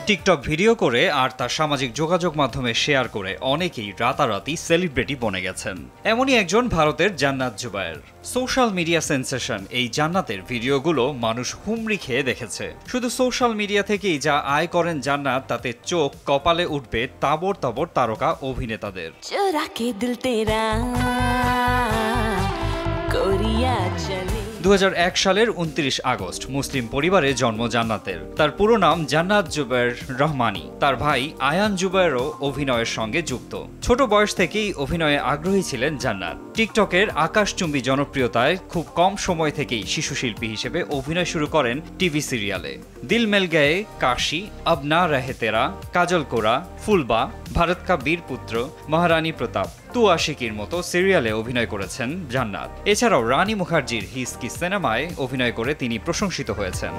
TikTok video করে আর তার সামাজিক যোগাযোগ মাধ্যমে শেয়ার করে অনেকেই রাতারাতি সেলিব্রিটি বনে গেছেন। এমনই একজন ভারতের জান্নাত জুবায়ের। সোশ্যাল মিডিয়া সেন্সেশন এই জান্নাতের ভিডিওগুলো মানুষ হুমড়ি খেয়ে দেখেছে। শুধু সোশ্যাল মিডিয়া থেকেই যা আয় করেন জান্নাত, তাতে চোখ কপালে উঠবে তাবড় তাবড় তারকা অভিনেতাদের। 2001 সালের 29 আগস্ট মুসলিম পরিবারে জন্ম জান্নাতের। তার পুরো নাম জান্নাত জুবায়ের রহমানি। তার ভাই আয়ান জুবায়েরও অভিনয়ের সঙ্গে যুক্ত। ছোট বয়স থেকেই অভিনয়ে আগ্রহী ছিলেন জান্নাত। টিকটকের আকাশচুম্বী জনপ্রিয়তায় খুব কম সময় থেকেই শিশু শিল্পী হিসেবে অভিনয় শুরু করেন টিভি সিরিয়ালে। দিল মিল গয়ে, কাশি, আব না রহে তেরা, কাজল কোরা, ফুলবা, ভারত কা বীর পুত্র, মহারানী প্রতাপ, তু আশিকির মতো সিরিয়ালে অভিনয় করেছেন জান্নাত। এছাড়াও রানী মুখার্জির হিসকি সিনেমায় অভিনয় করে তিনি প্রশংসিত হয়েছেন।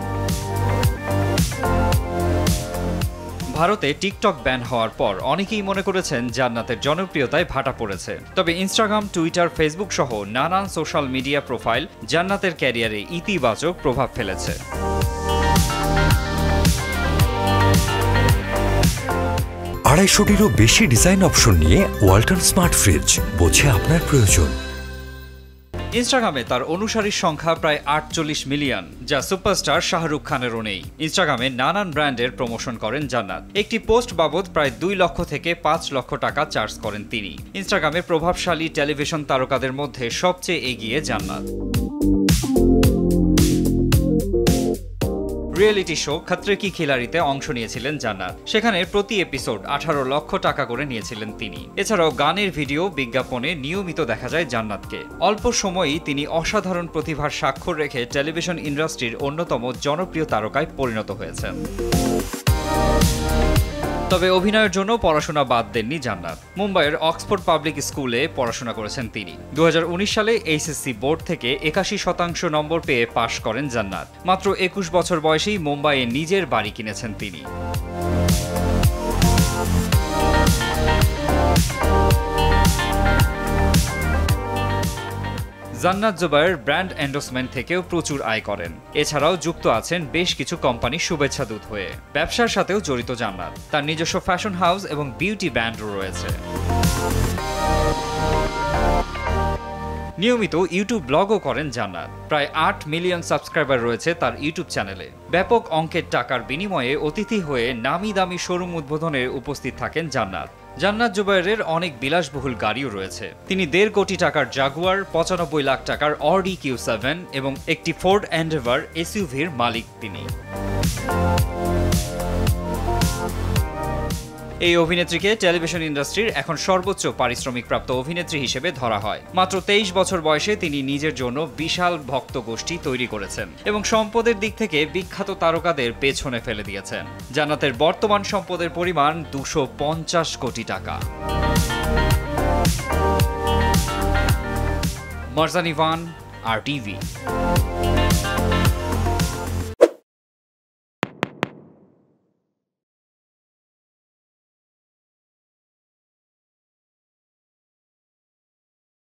ভারতে টিকটক ব্যান হওয়ার পর অনেকেই মনে করেছেন জান্নাতের জনপ্রিয়তায় ভাটা পড়েছে। তবে ইনস্টাগ্রাম, টুইটার, ফেসবুক সহ নানান সোশ্যাল মিডিয়া প্রোফাইল জান্নাতের ক্যারিয়ারে ইতিবাচক প্রভাব ফেলেছে। আড়াইশোটিরও বেশি ডিজাইন অপশন নিয়ে ওয়ালটন স্মার্ট ফ্রিজ, বোঝে আপনার প্রয়োজন। ইনস্টাগ্রামে তার অনুসারীর সংখ্যা প্রায় 48 মিলিয়ন, যা সুপারস্টার শাহরুখ খানেরও নেই। ইনস্টাগ্রামে নানান ব্র্যান্ডের প্রমোশন করেন জান্নাত। একটি পোস্ট বাবদ প্রায় 2 লক্ষ থেকে 5 লক্ষ টাকা চার্জ করেন তিনি। ইনস্টাগ্রামে প্রভাবশালী টেলিভিশন তারকাদের মধ্যে সবচেয়ে এগিয়ে জান্নাত। রিয়েলিটি শো খতরে কি খিলাড়িতে অংশ নিয়েছিলেন জান্নাত। সেখানে প্রতি এপিসোড 18 লক্ষ টাকা করে নিয়েছিলেন তিনি। এছাড়াও গানের ভিডিও, বিজ্ঞাপনে নিয়মিত দেখা যায় জান্নাতকে। অল্প সময়েই তিনি অসাধারণ প্রতিভার স্বাক্ষর রেখে টেলিভিশন ইন্ডাস্ট্রির অন্যতম জনপ্রিয় তারকায় পরিণত হয়েছেন। তবে অভিনয়ের জন্য পড়াশোনা বাদ দেননি জান্নাত। মুম্বাইয়ের অক্সফোর্ড পাবলিক স্কুলে পড়াশোনা করেছেন তিনি। 2019 সালে এইচএসসি বোর্ড থেকে 81% নম্বর পেয়ে পাশ করেন জান্নাত। মাত্র 21 বছর বয়সেই মুম্বাইয়ে নিজের বাড়ি কিনেছেন তিনি। জান্নাত জুবায়ের ব্র্যান্ড এন্ডোর্সমেন্ট থেকেও প্রচুর আয় করেন। এছাড়াও যুক্ত আছেন বেশ কিছু কোম্পানির শুভেচ্ছা দূত হয়ে। ব্যবসার সাথেও জড়িত জান্নাত। তার নিজস্ব ফ্যাশন হাউস এবং বিউটি ব্র্যান্ডও রয়েছে। নিয়মিত ইউটিউব ব্লগও করেন জান্নাত। প্রায় 8 মিলিয়ন সাবস্ক্রাইবার রয়েছে তার ইউটিউব চ্যানেলে। ব্যাপক অঙ্কের টাকার বিনিময়ে অতিথি হয়ে নামি দামি শোরুম উদ্বোধনে উপস্থিত থাকেন জান্নাত। জান্নাত জুবায়েরের অনেক বিলাসবহুল গাড়িও রয়েছে। তিনি 1.5 কোটি টাকার জাগুয়ার, 95 লাখ টাকার অডি Q7 এবং একটি ফোর্ড এন্ডেভার এসইউভির মালিক তিনি। এই অভিনেত্রীকে টেলিভিশন ইন্ডাস্ট্রির এখন সর্বোচ্চ পারিশ্রমিকপ্রাপ্ত অভিনেত্রী হিসেবে ধরা হয়। মাত্র 23 বছর বয়সে তিনি নিজের জন্য বিশাল ভক্ত গোষ্ঠী তৈরি করেছেন এবং সম্পদের দিক থেকে বিখ্যাত তারকাদের পেছনে ফেলে দিয়েছেন। জান্নাতের বর্তমান সম্পদের পরিমাণ 250 কোটি টাকা। মারজান ইভান, RTV।